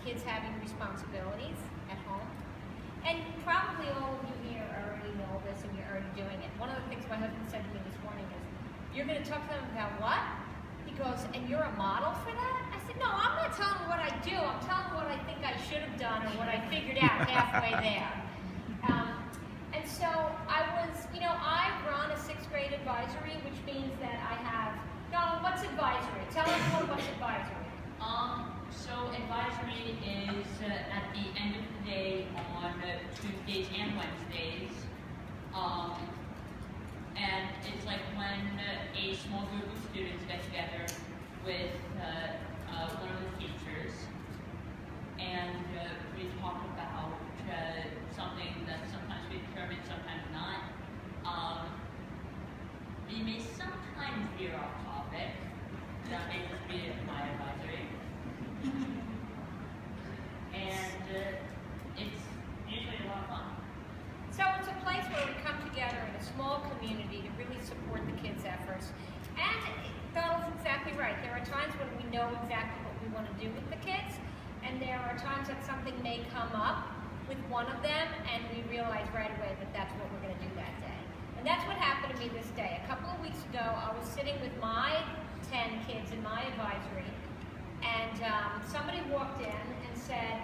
kids having responsibilities at home. And probably all of you here already know this and you're already doing it. One of the things my husband said to me this morning is, you're going to talk to them about what? He goes, and you're a model for that? I said, no, I'm not telling them what I do. I'm telling them what I think I should have done or what I figured out halfway there. And so I was, I run a 6th grade advisory, which means that I have, no, what's advisory? Tell everyone what's advisory. So advisory is at the end of the day on Tuesdays and Wednesdays. And it's like when a small group of students get together with one of the teachers, and we talk about something that sometimes we determine, sometimes not. We may sometimes veer off topic. That may just be my advisory. And it's usually a lot of fun. So it's a place where we come together in a small community to really support the kids' efforts. And Donald's exactly right. There are times when we know exactly what we want to do with the kids, and there are times that something may come up with one of them, and we realize right away that that's what we're going to do that day. And that's what happened to me this day. A couple of weeks ago, I was sitting with my 10 kids in my advisory, and somebody walked in and said,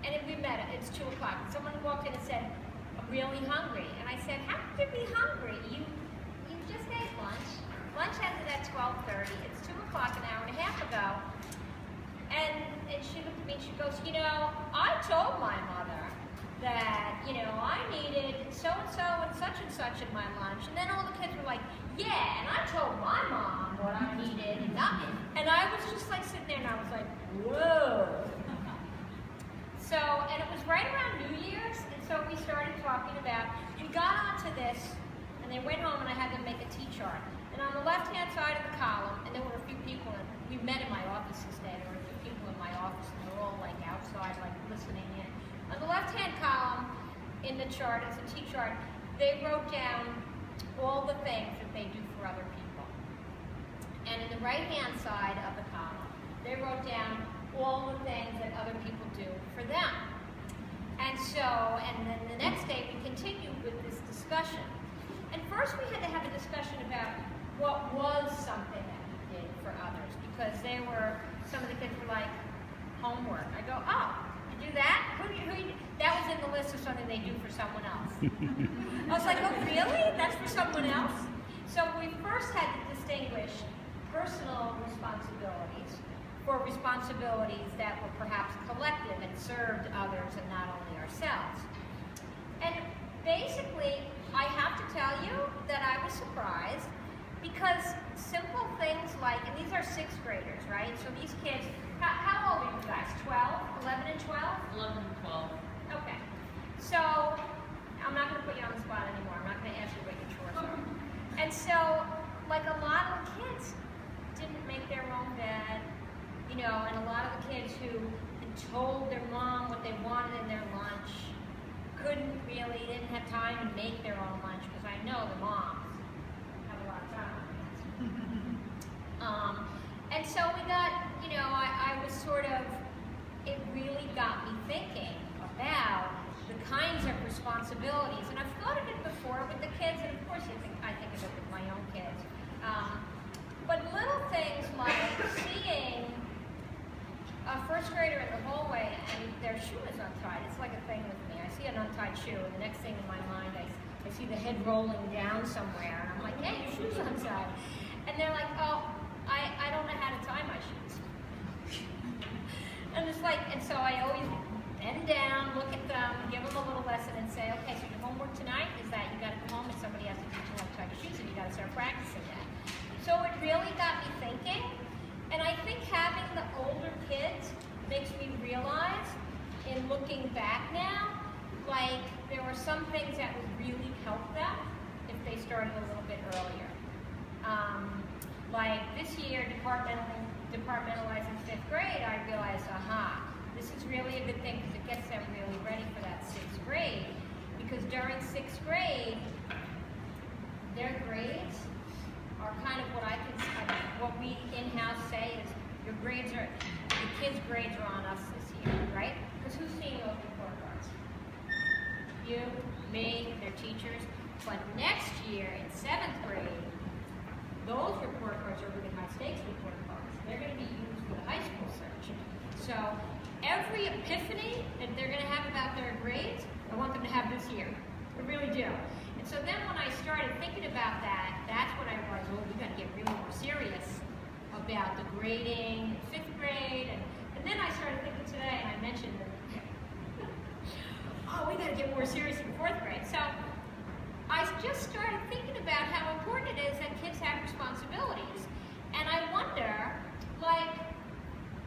and we met, it's 2 o'clock, and someone walked in and said, I'm really hungry. And I said, how could you be hungry? You just ate lunch. Lunch ended at 12:30. It's 2 o'clock, an hour and a half ago. And she looked at me and she goes, I told my mother that, I needed so-and-so and such in my lunch. And then all the kids were like, yeah, and I told my mom what I needed and nothing. And I was just like sitting there and I was like, whoa. So, and it was right around New Year's, and so we started talking about, we got onto this, and they went home and I had them make a T-chart. And on the left-hand side of the column, and there were a few people, and we met in my office this day, there were a few people in my office, and they're all like outside, like listening in. On the left-hand column in the chart, it's a T-chart, they wrote down all the things that they do for other people. And in the right-hand side of the column, they wrote down all the things that other people do for them. And so, and then the next day we continued with this discussion. And first we had to have a discussion about what was something that we did for others, because some of the kids were like, homework. I go, oh, you do that? That was in the list of something they do for someone else. I was like, oh really? That's for someone else? So we first had to distinguish personal responsibilities for responsibilities that were perhaps collective and served others and not only ourselves. And basically, I have to tell you that I was surprised, because simple things like, and these are 6th graders, right? So these kids, how old are you guys? 12? 11 and 12? 11 and 12. Okay. So, I'm not going to put you on the spot anymore. I'm not going to ask you what your chores are. And so, like a lot of kids didn't make their own bed, and a lot of the kids who had told their mom what they wanted in their lunch didn't have time to make their own lunch, because I know the moms have a lot of time on their hands. And so we got, I was sort of, it really got me thinking about the kinds of responsibilities, and I've thought of it before with the kids, and of course I think of it with my own kids. But little things like seeing a 1st grader in the hallway and their shoe is untied. It's like a thing with me. I see an untied shoe, and the next thing in my mind, I see the head rolling down somewhere, and I'm like, hey, your shoe's untied. And they're like, oh, I don't know how to tie my shoes. And it's like, and so I always bend down, look at them, give them a little lesson, and say, okay, so your homework tonight is that you got to come home and somebody has to teach you how to tie your shoes, and you got to start practicing that. So it really got me thinking. And I think having the older kids makes me realize, in looking back now, like there were some things that would really help them if they started a little bit earlier. Like this year, departmentalizing 5th grade, I realized, this is really a good thing, because it gets them really ready for that 6th grade. Because during 6th grade, their grades are kind of what we in-house say is, the kids' grades are on us this you, me, their teachers. But next year in 7th grade, those report cards are really high stakes report cards. They're going to be used for the high school search. So every epiphany that they're going to have about their grades, I want them to have this year. I really do. And so then when I started thinking about that, that's when I realized, oh, we got to get really more serious about the grading in 5th grade. And then I started thinking today, and I mentioned that, oh, we got to get more serious in 4th grade. So I just started thinking about how important it is that kids have responsibilities. And I wonder, like,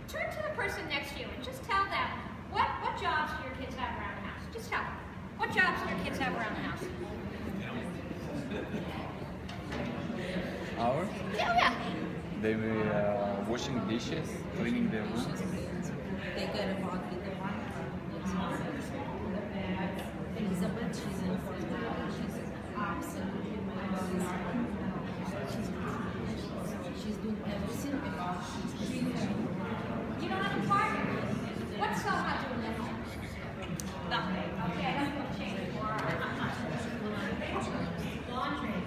turn to the person next to you and just tell them, what jobs do your kids have around the house? Just tell them. What jobs do your kids have around the house? Ours? Yeah. They were washing dishes, cleaning their rooms. They got about the one. Elizabeth, she's in she's absolutely she's doing everything about You don't have a partner. What's so hot doing at home? Nothing. Okay, that's going to change. Laundry.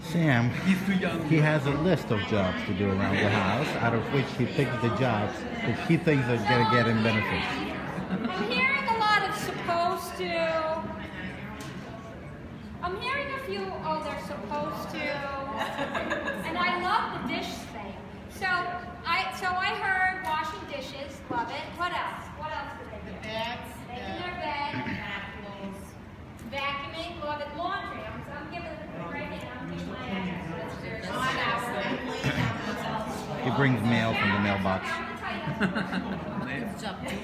Sam, he has a list of jobs to do around the house, out of which he picks the jobs that he thinks are going to get him benefits. I'm hearing a lot of supposed to. I'm hearing a few, oh, they're supposed to. And I love the dish thing. So I heard washing dishes, love it. What else? What else do they do? beds, Making their bed. Vacuuming, love it. Laundry. I'm giving right now. I'm giving my address. He brings mail from the mailbox. job too.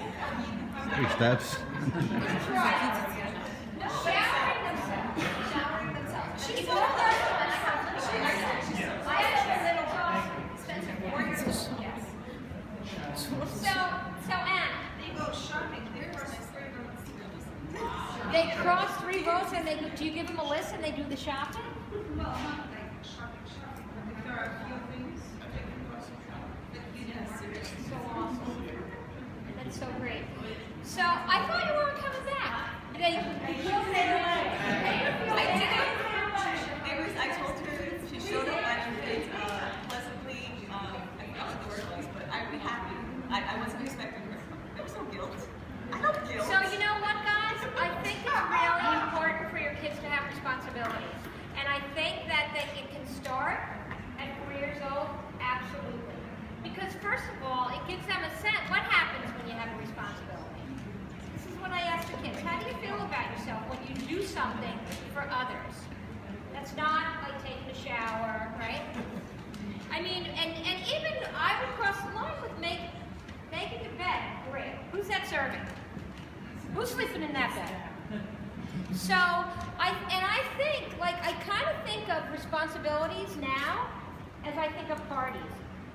3 steps. She's So Anne, They go shopping. they cross 3 roads and do you give them a list and they do the shopping? Well, not like shopping. But if there are a few things, they can go shopping. But yes, So awesome. That's so great. So I thought you weren't coming back. I told her she showed up actually pleasantly. I forgot what the word was, but I'd be happy. I wasn't expecting her. There was no guilt. I don't guilt. So you know what, guys? I think it's really important for your kids to have responsibilities. And I think that it can start at 4 years old, absolutely. Because first of all, it gives them a sense. What happens when you have a responsibility? This is what I ask the kids. How do you feel about yourself when you do something for others? That's not like taking a shower, right? I mean, and even I would cross the line with making your bed. Great. Who's that serving? Who's sleeping in that bed? So I think, like, I kind of think of responsibilities now as I think of parties.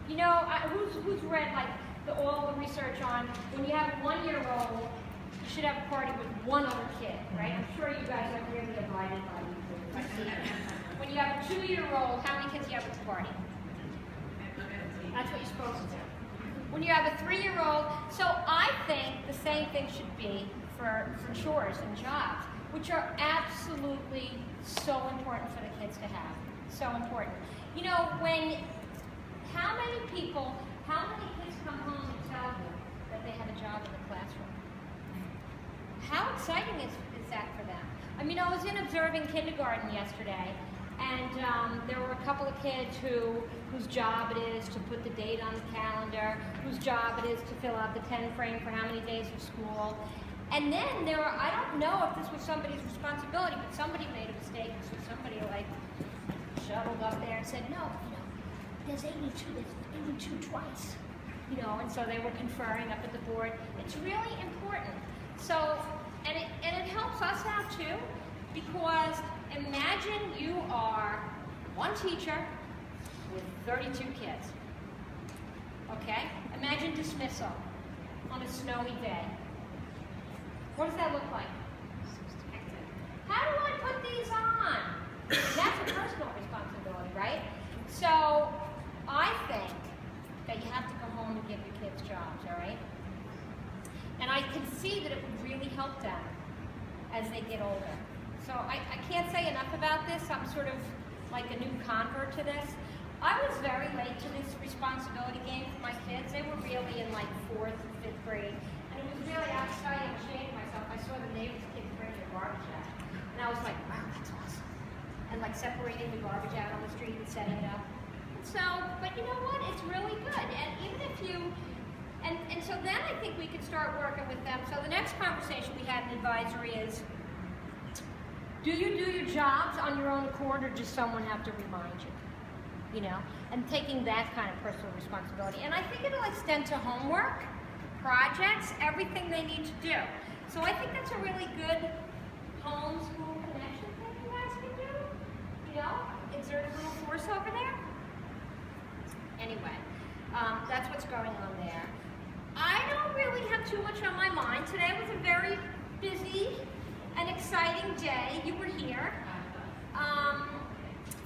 You know, who's read like all the research on when you have a 1-year-old, you should have a party with one other kid, right? I'm sure you guys are really abided by these. When you have a 2-year-old, how many kids do you have at the party? That's what you're supposed to do. When you have a 3-year-old, so I think the same thing should be for chores and jobs, which are absolutely so important for the kids to have. So important. You know, how many kids come home and tell you that they have a job in the classroom? How exciting is that for them? I mean, I was in observing kindergarten yesterday, and there were a couple of kids whose job it is to put the date on the calendar, whose job it is to fill out the 10 frame for how many days of school. And then there were, I don't know if this was somebody's responsibility, but somebody made a mistake. So somebody like shuttled up there and said, no, you know, there's 82 twice. You know, and so they were conferring up at the board. It's really important. So, and it helps us out too, because imagine you are one teacher with 32 kids. Okay? Imagine dismissal on a snowy day. What does that look like? How do I put these on? That's a personal responsibility, right? So I think that you have to go home and give your kids jobs, all right? I can see that it would really help them as they get older. So I can't say enough about this. I'm sort of like a new convert to this. I was very late to this responsibility game for my kids. They were really in like 4th and 5th grade. And it was really, I was starting to shame myself. I saw the neighbor's kids bring their garbage out. And I was like, wow, that's awesome. And like separating the garbage out on the street and setting it up. And so, but you know what? It's really good. And even if you, and so then I think we could start working with them. So the next conversation we had in advisory is, do you do your jobs on your own accord or does someone have to remind you? You know, and taking that kind of personal responsibility. And I think it'll extend to homework, projects, everything they need to do. So I think that's a really good home-school connection thing you guys can do. You know, exert a little force over there. Anyway, that's what's going on there. I don't really have too much on my mind. Today was a very busy and exciting day. You were here.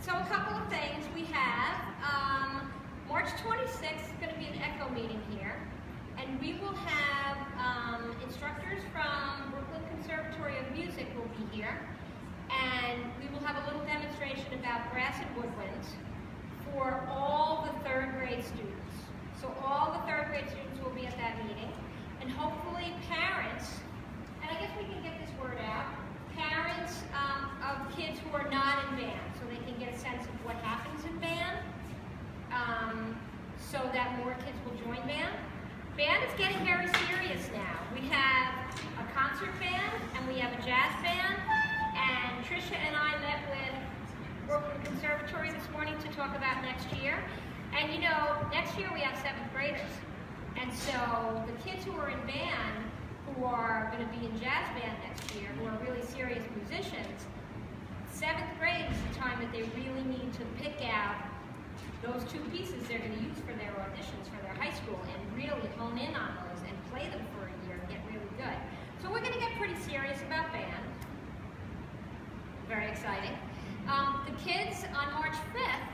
So a couple of things we have. March 26th is going to be an ECHO meeting here. And we will have instructors from Brooklyn Conservatory of Music will be here. And we will have a little demonstration about grass and woodwinds for all the 3rd grade students. So all the 3rd grade students will be at that meeting. And hopefully parents, and I guess we can get this word out, parents of kids who are not in band, so they can get a sense of what happens in band, so that more kids will join band. Band is getting very serious now. We have a concert band, and we have a jazz band, and Tricia and I met with Brooklyn Conservatory this morning to talk about next year. And you know, next year we have 7th graders. And so the kids who are in band, who are going to be in jazz band next year, who are really serious musicians, 7th grade is the time that they really need to pick out those 2 pieces they're going to use for their auditions for their high school and really hone in on those and play them for a year and get really good. So we're going to get pretty serious about band. Very exciting. The kids on March 5th,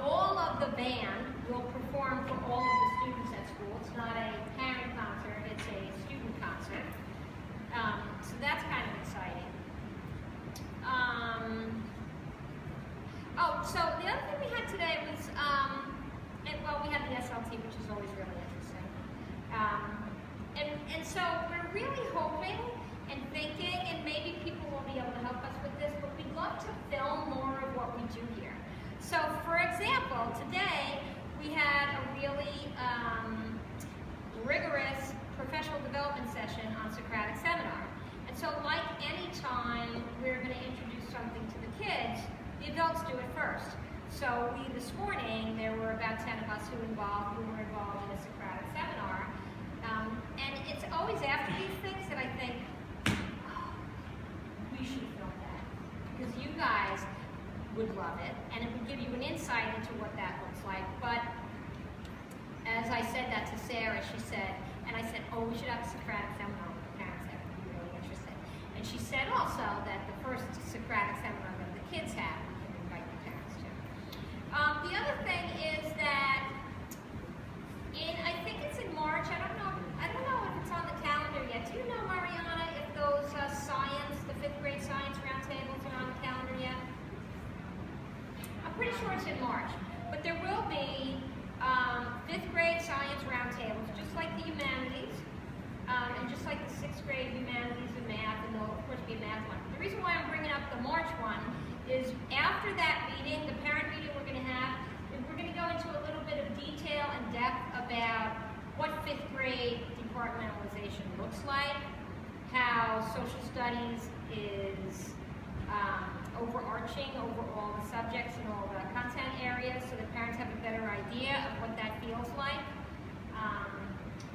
all of the band will perform for all of the students at school. It's not a parent concert, it's a student concert. So that's kind of exciting. So the other thing we had today was, we had the SLT, which is always really interesting. And so we're really hoping and thinking, and maybe people will be able to help us with this, but we'd love to film more of what we do here. So for example, today we had a really rigorous professional development session on Socratic Seminar. And so like any time we're going to introduce something to the kids, the adults do it first. So this morning, there were about 10 of us who were involved in a Socratic Seminar. And it's always after these things that I think, oh, we should film that. Because you guys would love it, and it would give you an insight into what that looks like. But as I said that to Sarah, she said, and I said, oh, we should have a Socratic Seminar with the parents, that would be really interesting. And she said also that the first Socratic Seminar that the kids have, we can invite the parents to. The other thing is that I think it's in March, I don't know if it's on the calendar yet. Do you know, Mariana, if those the 5th grade science roundtables are on the calendar yet? I'm pretty sure it's in March. But there will be 5th grade science roundtables, just like the humanities, and just like the 6th grade humanities and math, and there'll of course be a math one. The reason why I'm bringing up the March one is after that meeting, the parent meeting we're going to have, we're going to go into a little bit of detail and depth about what 5th grade departmentalization looks like, how social studies is overarching over all the subjects and all the content areas, so that parents have a better idea of what that feels like.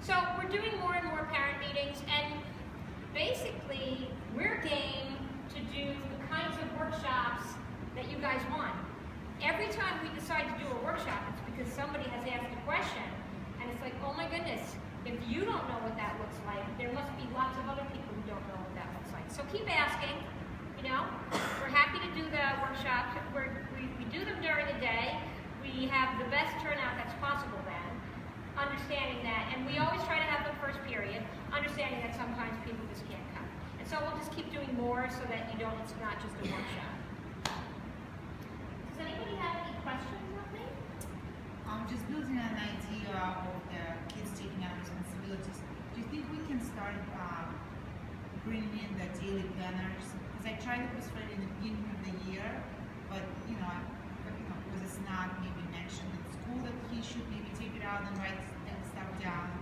So we're doing more and more parent meetings, and basically we're game to do the kinds of workshops that you guys want. Every time we decide to do a workshop, it's because somebody has asked a question, and it's like, oh my goodness, if you don't know what that looks like, there must be lots of other people who don't know what that looks like. So keep asking, you know. We're happy to do the workshops. We do them during the day. We have the best turnout that's possible then, understanding that, and we always try to have the first period. just keep doing more so that you don't, it's not just a one-shot. Does anybody have any questions of me? Just building an idea of the kids taking on responsibilities. Do you think we can start bringing in the daily planners? Because I tried it was in the beginning of the year, but because it's not maybe mentioned in school that he should maybe take it out and write that stuff down.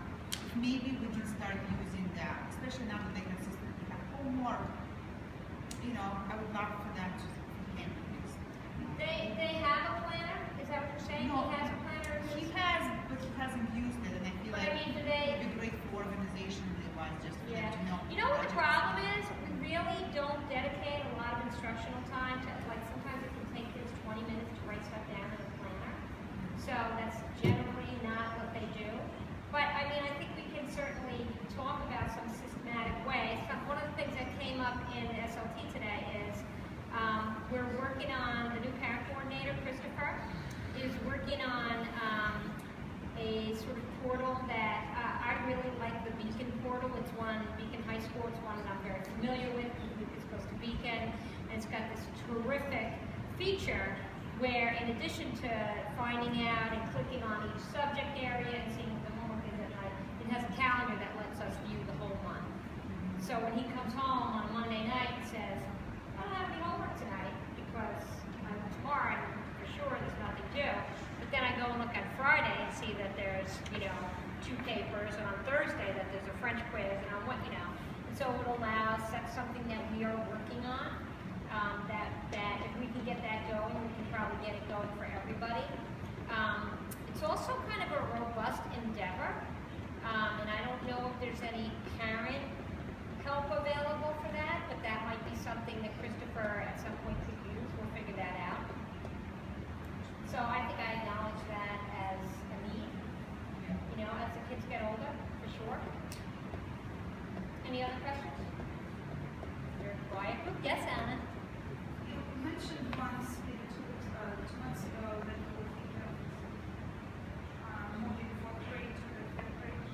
Maybe we can start using that, especially now that they consistently have homework. I would love for them to implement this. They have a planner? Is that what you're saying? No, he has a planner? He has, but he hasn't used it, and I feel But like I mean, do they? it'd be great for organizationally wise just for Yeah. them to know. You know what the problem is? We really don't dedicate a lot of instructional time to, like, sometimes it can take kids 20 minutes to write stuff down in a planner. So that's generally not what they do. But I mean, I think we can certainly talk about some systematic ways. One of the things that came up in SLT today is we're working on, the new parent coordinator, Christopher, is working on a sort of portal that I really like, the Beacon portal. It's one, Beacon High School, it's one that I'm very familiar with. It's close to Beacon, and it's got this terrific feature where, in addition to finding out and clicking on each subject area and seeing what the homework is at night, it has a calendar that lets us view the whole month. So when he comes home on a Monday night and says, I don't have any homework tonight because tomorrow and for sure there's nothing due. But then I go and look on Friday and see that there's, 2 papers, and on Thursday that there's a French quiz, and on and so it allows, that's something that we are working on. That if we can get that going, we can probably get it going for everybody. It's also kind of a robust endeavor, and I don't know if there's any parent help available for that, but that might be something that Christopher at some point could use. We'll figure that out. So I think I acknowledge that as a need, as the kids get older, for sure. Any other questions? You're a quiet group. Yes, Anna? You mentioned once, maybe 2 months ago, that you were thinking of moving 4th grade to the 5th grade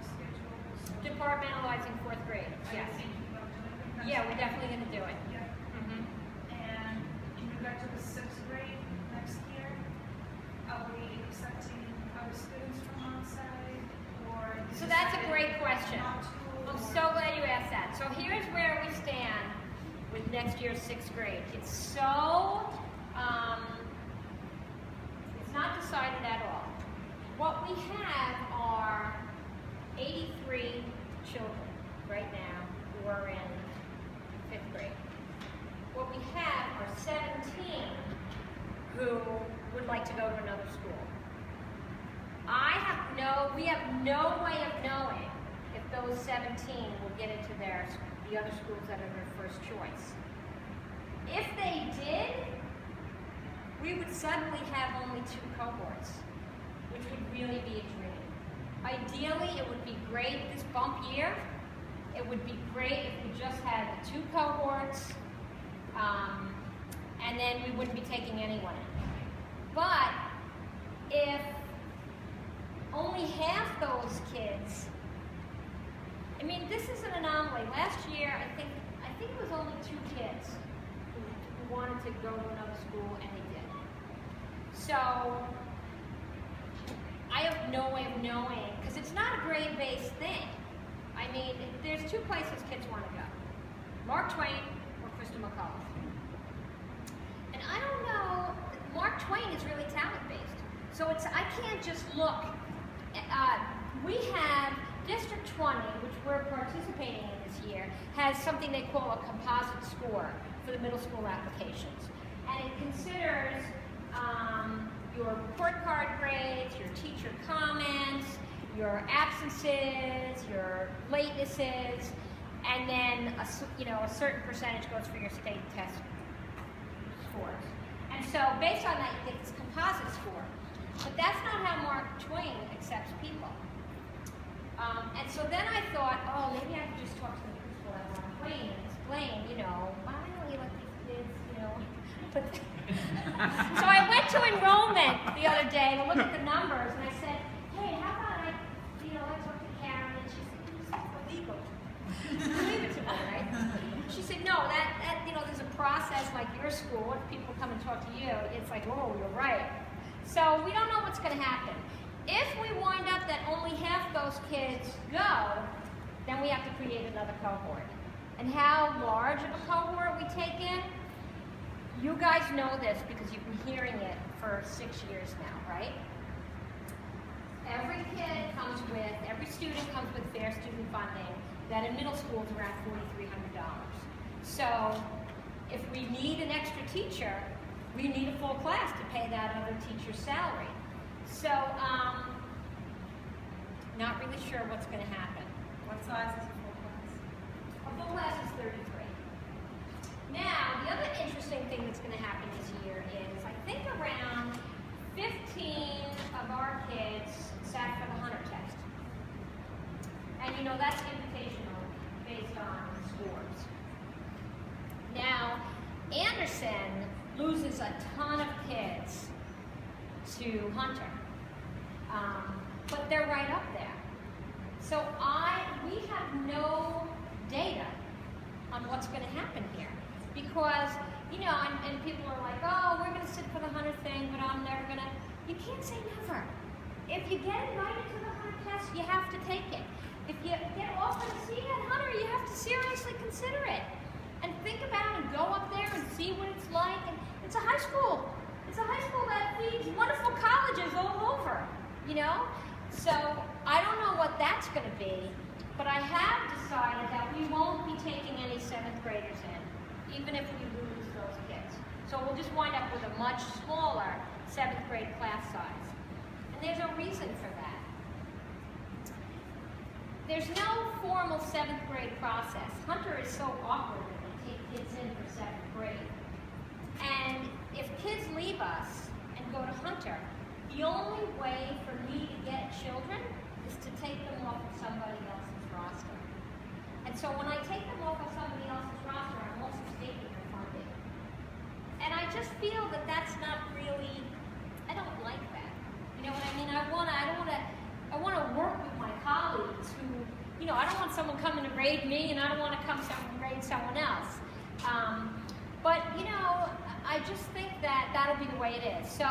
schedule. So Departmentalizing 4th grade. are Yes. you thinking about doing that? Yeah, we're definitely going to do it. Yeah. And in regard to the 6th grade next year, are we accepting other students from outside, or So that's a great question. not to, I'm or- so glad you asked that. So here's where we stand with next year's 6th grade. It's so, it's not decided at all. What we have are 83 children right now who are in 5th grade. What we have are 17 who would like to go to another school. We have no way of knowing if those 17 will get into the other schools that are their first choice. If they did, we would suddenly have only 2 cohorts, which would really be a dream. Ideally, it would be great this bump year. It would be great if we just had the 2 cohorts, and then we wouldn't be taking anyone in. But if only half those kids, I mean, this is an anomaly. Last year, I think it was only 2 kids who wanted to go to another school, and they did. So I have no way of knowing, because it's not a grade-based thing. I mean, there's 2 places kids want to go: Mark Twain or Krista McCullough. And I don't know. Mark Twain is really talent-based, so I can't just look. We have District 20, which we're participating in this year, has something they call a composite score for the middle school applications. And it considers your report card grades, your teacher comments, your absences, your latenesses, and then a certain percentage goes for your state test scores. And so based on that, you get this composite score. But that's not how Mark Twain accepts people. And so then I thought, oh, maybe I could just talk to the principal at Mark Twain and explain, why don't you let these kids, But so I went to enrollment the other day to look at the numbers, and I said, hey, how about I talk to Karen, and she said, this is illegal. Leave it to me, right? your school, if people come and talk to you, it's like, whoa, you're right. So we don't know what's going to happen. If we wind up that only half those kids go, then we have to create another cohort. And how large of a cohort we take in, you guys know this because you've been hearing it for 6 years now, right? Every student comes with fair student funding that in middle school is around $4,300. So if we need an extra teacher, we need a full class to pay that other teacher's salary. So, not really sure what's going to happen. What size is a full class? A full class is 33. Now, the other interesting thing that's going to happen this year is, I think around 15 of our kids sat for the Hunter test. And you know, that's invitational based on scores. Now, Anderson loses a ton of kids to Hunter, but they're right up there. So we have no data on what's going to happen here, because you know, and people are like, oh, we're going to sit for the Hunter thing, but I'm never going to. You can't say never. If you get invited to the Hunter test, you have to take it. If you get offered a seat at Hunter, you have to seriously consider it. And think about and go up there and see what it's like. And it's a high school. It's a high school that feeds wonderful colleges all over, you know? So I don't know what that's going to be, but I have decided that we won't be taking any 7th graders in, even if we lose those kids. So we'll just wind up with a much smaller 7th grade class size. And there's a reason for that. There's no formal 7th grade process. Hunter is so awkward that they take kids in for 7th grade. And if kids leave us and go to Hunter, the only way for me to get children is to take them off of somebody else's roster. And so when I take them off of somebody else's roster, I'm also taking their funding. And I just feel that that's not really, I don't like that. You know what I mean? I want to work with my colleagues who, you know, I don't want someone coming to grade me, and I don't want to come grade someone else. But, you know, I just think that that'll be the way it is. So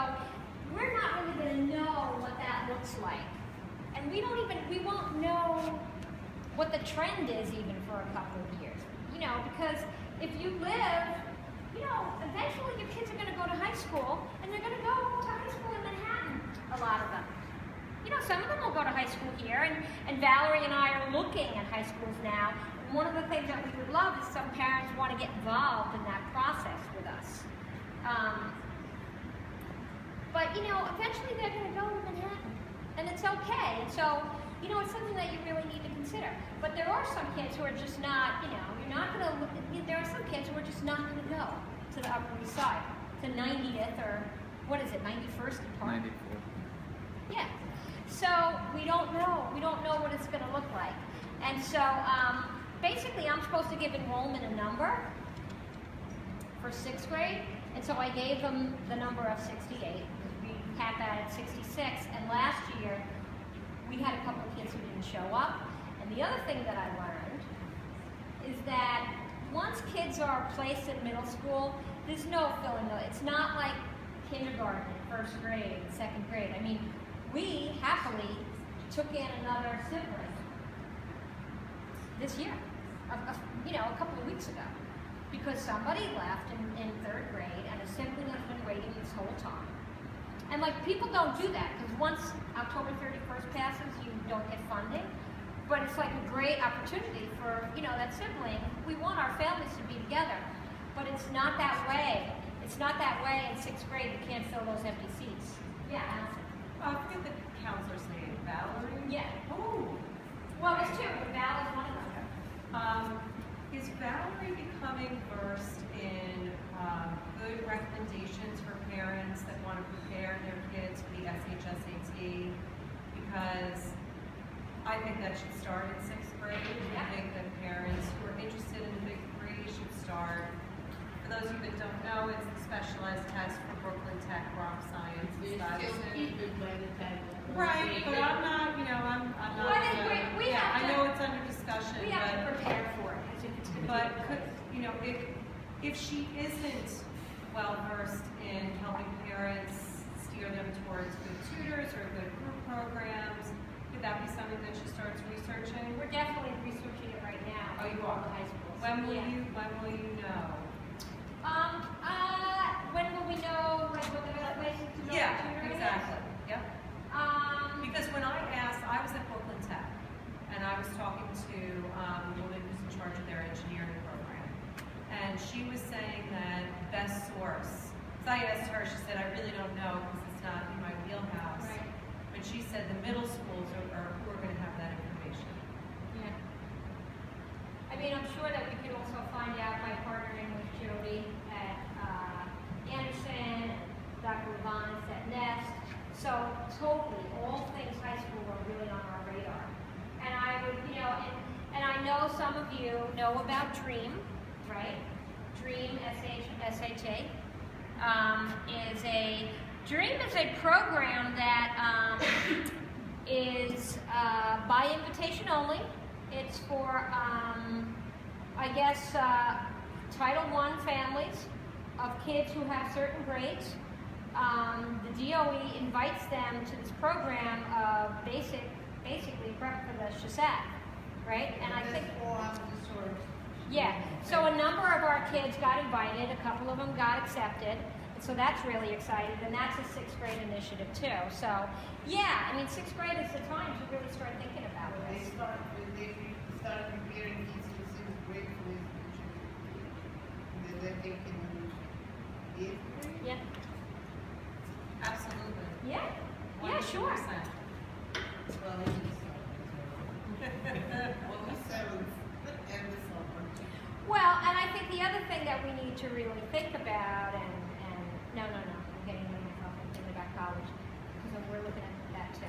we're not really going to know what that looks like. And we won't know what the trend is even for a couple of years. You know, because if you live, you know, eventually your kids are going to go to high school, and they're going to go to high school in Manhattan, a lot of them. You know, some of them will go to high school here, and Valerie and I are looking at high schools now. And one of the things that we would love is some parents want to get involved in that process with us. But, you know, eventually they're going to go to Manhattan, and it's okay. And so, you know, it's something that you really need to consider. But there are some kids who are just not, you know, you're not going to, there are some kids who are just not going to go to the Upper East Side, to 90th or, what is it, 91st and Park? 94. Yeah. So we don't know. We don't know what it's going to look like. And so basically I'm supposed to give enrollment a number for 6th grade. And so I gave them the number of 68. We capped that at 66. And last year we had a couple of kids who didn't show up. And the other thing that I learned is that once kids are placed in middle school, there's no filling. It's not like kindergarten, 1st grade, 2nd grade. I mean, we happily took in another sibling this year, you know, a couple of weeks ago, because somebody left in 3rd grade and a sibling has been waiting this whole time. And like, people don't do that, because once October 31st passes, you don't get funding. But it's like a great opportunity for, you know, that sibling. We want our families to be together, but it's not that way. It's not that way in 6th grade. You can't fill those empty seats. Yeah, Allison. I forget the counselor's name. Valerie? Yeah. Oh. Well, there's two, but Val is one of them. Is Valerie becoming versed in good recommendations for parents that want to prepare their kids for the SHSAT? Because I think that should start in 6th grade. I think that parents who are interested in the Big 3 should start. For those of you that don't know, it's the specialized test for Brooklyn Tech, rock science, and Stuyvesant. Right, but I'm not, you know, I'm not. Well, we have I to- know it's under discussion, We have to prepare for it, as if it's going to but be. could, you know, if she isn't well versed in helping parents steer them towards good tutors or good group programs. Could that be something that she starts researching? We're definitely researching it right now. Oh, you for all are? the high schools. When will Yeah. you know? When will we know, like, what the best places to go Yeah, to tutoring is? exactly. Yep. Because when I was at Brooklyn Tech, and I was talking to the woman who's in charge of their engineering program, and she was saying that the best source, so I asked her, she said, I really don't know because it's not in my wheelhouse. Right. But she said the middle schools are who are going to have that information. Yeah. I mean, I'm sure that we could also find out by partnering with Jody at Anderson, Dr. Levance at Nest. So totally, all things high school are really on our radar. And I would, and I know some of you know about DREAM, right? DREAM, S-H-A, DREAM is a program that is by invitation only. It's for, I guess, Title I families of kids who have certain grades. The DOE invites them to this program of basically prep for the SHSAT, right? And I think, yeah, so a number of our kids got invited, a couple of them got accepted, and so that's really exciting, and that's a 6th grade initiative too. So, yeah, I mean, 6th grade is the time to really start thinking about this. They start preparing kids for 6th grade for this and then they can use 8th grade? Yeah. Absolutely. Yeah. Yeah, sure. 100%. Well, it is on the 7th and the summer. Well, and I think the other thing that we need to really think about, and no, I'm getting myself thinking about college, because we're looking at